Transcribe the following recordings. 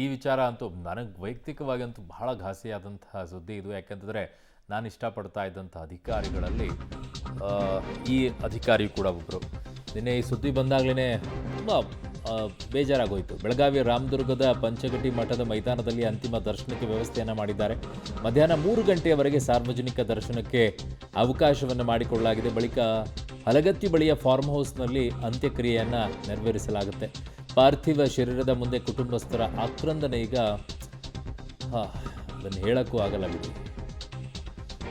ಈ ವಿಚಾರ ಅಂತೂ ನನಗೆ ವೈಯಕ್ತಿಕವಾಗಿ ಅಂತೂ ಬಹಳ ಘಾಸಿಯಾದಂತಹ ಸುದ್ದಿ ಇದು. ಯಾಕೆಂತಂದರೆ ನಾನು ಇಷ್ಟಪಡ್ತಾ ಇದ್ದಂಥ ಅಧಿಕಾರಿಗಳಲ್ಲಿ ಆ, ಈ ಅಧಿಕಾರಿ ಕೂಡ ಒಬ್ಬರು. ನಿನ್ನೆ ಈ ಸುದ್ದಿ ಬಂದಾಗಲೇ ತುಂಬ ಬೇಜಾರಾಗೋಯಿತು. ಬೆಳಗಾವಿಯ ರಾಮದುರ್ಗದ ಪಂಚಗಟ್ಟಿ ಮಠದ ಮೈದಾನದಲ್ಲಿ ಅಂತಿಮ ದರ್ಶನಕ್ಕೆ ವ್ಯವಸ್ಥೆಯನ್ನು ಮಾಡಿದ್ದಾರೆ. ಮಧ್ಯಾಹ್ನ 3 ಗಂಟೆಯವರೆಗೆ ಸಾರ್ವಜನಿಕ ದರ್ಶನಕ್ಕೆ ಅವಕಾಶವನ್ನು ಮಾಡಿಕೊಳ್ಳಲಾಗಿದೆ. ಬಳಿಕ ಹಲಗತ್ತಿ ಬಳಿಯ ಫಾರ್ಮ್ ಹೌಸ್ನಲ್ಲಿ ಅಂತ್ಯಕ್ರಿಯೆಯನ್ನು ನೆರವೇರಿಸಲಾಗುತ್ತೆ. ಪಾರ್ಥಿವ ಶರೀರದ ಮುಂದೆ ಕುಟುಂಬಸ್ಥರ ಆಕ್ರಂದನೆ ಈಗ ಅದನ್ನು ಹೇಳಕ್ಕೂ ಆಗಲ್ಲ ಬಿಡಿ.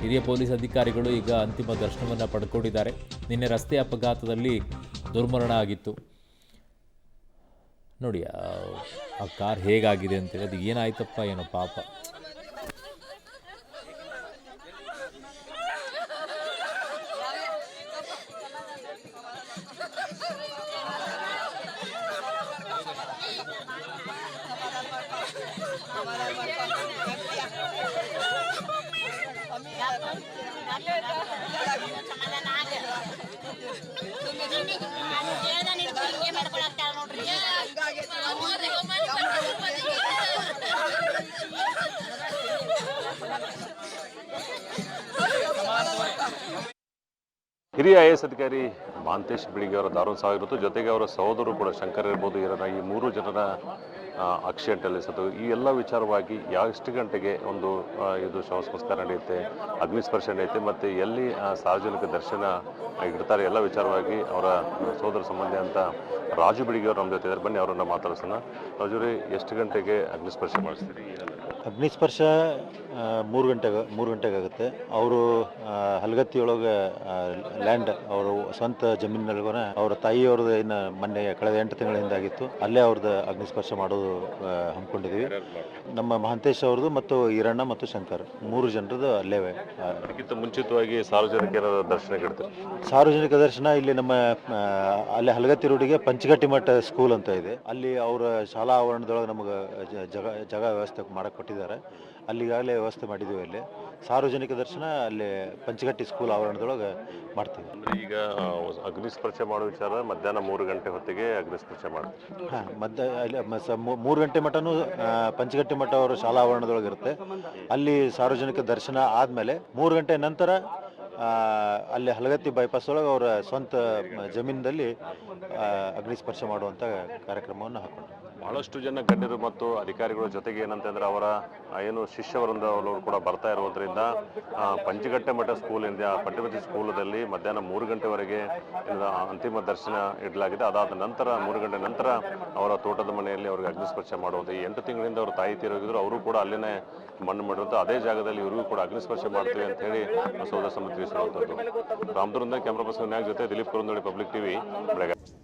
ಹಿರಿಯ ಪೊಲೀಸ್ ಅಧಿಕಾರಿಗಳು ಈಗ ಅಂತಿಮ ದರ್ಶನವನ್ನು ಪಡ್ಕೊಂಡಿದ್ದಾರೆ. ನಿನ್ನೆ ರಸ್ತೆ ಅಪಘಾತದಲ್ಲಿ ದುರ್ಮರಣ ಆಗಿತ್ತು. ನೋಡಿ ಆ ಕಾರ್ ಹೇಗಾಗಿದೆ ಅಂತೇಳಿ, ಅದು ಏನಾಯ್ತಪ್ಪ ಏನೋ ಪಾಪ. ಹಿರಿಯ ಐಎಎಸ್ ಅಧಿಕಾರಿ ಮಹಾಂತೇಶ್ ಬಿಳಿಗಿ ಅವರ ದಾರುಣ ಸಾವಿರುತ್ತು. ಜೊತೆಗೆ ಅವರ ಸಹೋದರರು ಕೂಡ ಶಂಕರ್ ಇರ್ಬೋದು, ಈ 3 ಜನರ ಆಕ್ಸಿಡೆಂಟಲ್ಲಿ ಸತ್ತು. ಈ ಎಲ್ಲ ವಿಚಾರವಾಗಿ ಎಷ್ಟು ಗಂಟೆಗೆ ಒಂದು ಇದು ಶವ ಸಂಸ್ಕಾರ ನಡೆಯುತ್ತೆ, ಅಗ್ನಿಸ್ಪರ್ಶ ನಡೆಯುತ್ತೆ ಮತ್ತು ಎಲ್ಲಿ ಸಾರ್ವಜನಿಕ ದರ್ಶನ ಇಡ್ತಾರೆ, ಎಲ್ಲ ವಿಚಾರವಾಗಿ ಅವರ ಸೋದರ ಸಂಬಂಧಿ ಅಂತ ರಾಜು ಬಿಳಿಗಿ ಅವರು ನಮ್ಮ ಜೊತೆ ಇದ್ದಾರೆ. ಬನ್ನಿ ಅವರನ್ನು ಮಾತಾಡ್ಸೋಣ. ರಾಜುರಿ, ಎಷ್ಟು ಗಂಟೆಗೆ ಅಗ್ನಿಸ್ಪರ್ಶ ಮಾಡಿಸ್ತೀರಿ? ಅಗ್ನಿಸ್ಪರ್ಶ 3 ಗಂಟೆಗಾಗುತ್ತೆ. ಅವರು ಹಲಗತ್ತಿಯೊಳಗೆ ಲ್ಯಾಂಡ್ ಅವರು ಸ್ವಂತ ಜಮೀನಿನೊಳಗನ ಅವರ ತಾಯಿಯವ್ರದ್ದು ಇನ್ನು ಮೊನ್ನೆ ಕಳೆದ 8 ತಿಂಗಳ ಹಿಂದಾಗಿತ್ತು. ಅಲ್ಲೇ ಅವ್ರದ್ದು ಅಗ್ನಿಸ್ಪರ್ಶ ಮಾಡೋದು ಹಮ್ಮಿಕೊಂಡಿದ್ದೀವಿ. ನಮ್ಮ ಮಹಾಂತೇಶ್ ಅವ್ರದ್ದು ಮತ್ತು ಈರಣ್ಣ ಮತ್ತು ಶಂಕರ್ 3 ಜನರದ್ದು ಅಲ್ಲೇ. ಅದಕ್ಕಿಂತ ಮುಂಚಿತವಾಗಿ ಸಾರ್ವಜನಿಕರ ದರ್ಶನಕ್ಕೆ ಇಡ್ತಾರೆ. ಸಾರ್ವಜನಿಕ ದರ್ಶನ ಇಲ್ಲಿ ನಮ್ಮ ಅಲ್ಲಿ ಹಲಗತ್ತಿ ರೋಡಿಗೆ ಪಂಚಗಟ್ಟಿ ಮಠ ಸ್ಕೂಲ್ ಅಂತ ಇದೆ. ಅಲ್ಲಿ ಅವರ ಶಾಲಾ ಆವರಣದೊಳಗೆ ನಮಗೆ ಜಾಗ ವ್ಯವಸ್ಥೆ ಮಾಡಕ್ಕೆ ಕೊಟ್ಟಿದ್ದಾರೆ. ಅಲ್ಲಿಗಾಗಲೇ ವ್ಯವಸ್ಥೆ ಮಾಡಿದ್ದೀವಿ. ಅಲ್ಲಿ ಸಾರ್ವಜನಿಕ ದರ್ಶನ ಅಲ್ಲಿ ಪಂಚಗಟ್ಟಿ ಸ್ಕೂಲ್ ಆವರಣದೊಳಗೆ ಮಾಡ್ತೀವಿ. ಈಗ ಅಗ್ನಿಸ್ಪರ್ಶ ಮಾಡೋ ವಿಚಾರ ಮಧ್ಯಾಹ್ನ 3 ಗಂಟೆ ಹೊತ್ತಿಗೆ ಅಗ್ನಿಸ್ಪರ್ಶ ಮಾಡ್ತೀವಿ. ಹಾಂ, ಅಲ್ಲಿ 3 ಗಂಟೆ ಮಠನೂ ಪಂಚಗಟ್ಟಿ ಮಠ ಅವರ ಶಾಲಾ ಆವರಣದೊಳಗೆ ಇರುತ್ತೆ. ಅಲ್ಲಿ ಸಾರ್ವಜನಿಕ ದರ್ಶನ ಆದಮೇಲೆ 3 ಗಂಟೆ ನಂತರ ಅಲ್ಲಿ ಹಲಗತ್ತಿ ಬೈಪಾಸ್ ಒಳಗೆ ಅವರ ಸ್ವಂತ ಜಮೀನಿನಲ್ಲಿ ಅಗ್ನಿಸ್ಪರ್ಶ ಮಾಡುವಂಥ ಕಾರ್ಯಕ್ರಮವನ್ನು ಹಾಕೊಂಡು ಬಹಳಷ್ಟು ಜನ ಗಣ್ಯರು ಮತ್ತು ಅಧಿಕಾರಿಗಳ ಜೊತೆಗೆ ಏನಂತಂದ್ರೆ ಅವರ ಏನು ಶಿಷ್ಯವರಿಂದ ಅವರು ಕೂಡ ಬರ್ತಾ ಇರೋದ್ರಿಂದ ಪಂಚಗಟ್ಟೆ ಮಠ ಸ್ಕೂಲಿಂದ ಪಂಚಗಟ್ಟಿ ಸ್ಕೂಲದಲ್ಲಿ ಮಧ್ಯಾಹ್ನ 3 ಗಂಟೆವರೆಗೆ ಅಂತಿಮ ದರ್ಶನ ಇಡಲಾಗಿದೆ. ಅದಾದ ನಂತರ 3 ಗಂಟೆ ನಂತರ ಅವರ ತೋಟದ ಮನೆಯಲ್ಲಿ ಅವ್ರಿಗೆ ಅಗ್ನಿಸ್ಪರ್ಶ ಮಾಡುವಂಥ ಈ 8 ತಿಂಗಳಿಂದ ಅವರು ತಾಯಿ ತೀರೋಗಿದ್ರು. ಅವರು ಕೂಡ ಅಲ್ಲಿನೇ ಮಣ್ಣು ಮಾಡಿರುವಂಥ ಅದೇ ಜಾಗದಲ್ಲಿ ಇವರಿಗೂ ಕೂಡ ಅಗ್ನಿಸ್ಪರ್ಶ ಮಾಡ್ತೀವಿ ಅಂತ ಹೇಳಿ ಸೋದರ ಸಮಿತಿ ತಿಳಿಸಿರುವಂಥದ್ದು. ರಾಮದುರ್ಗದಿಂದ ಕ್ಯಾಮ್ರಾ ಪರ್ಸನ್ ಜೊತೆ ದಿಲೀಪ್ ಕುರುಂದಳ್ಳಿ, ಪಬ್ಲಿಕ್ ಟಿವಿ, ಬೆಳಗಾವಿ.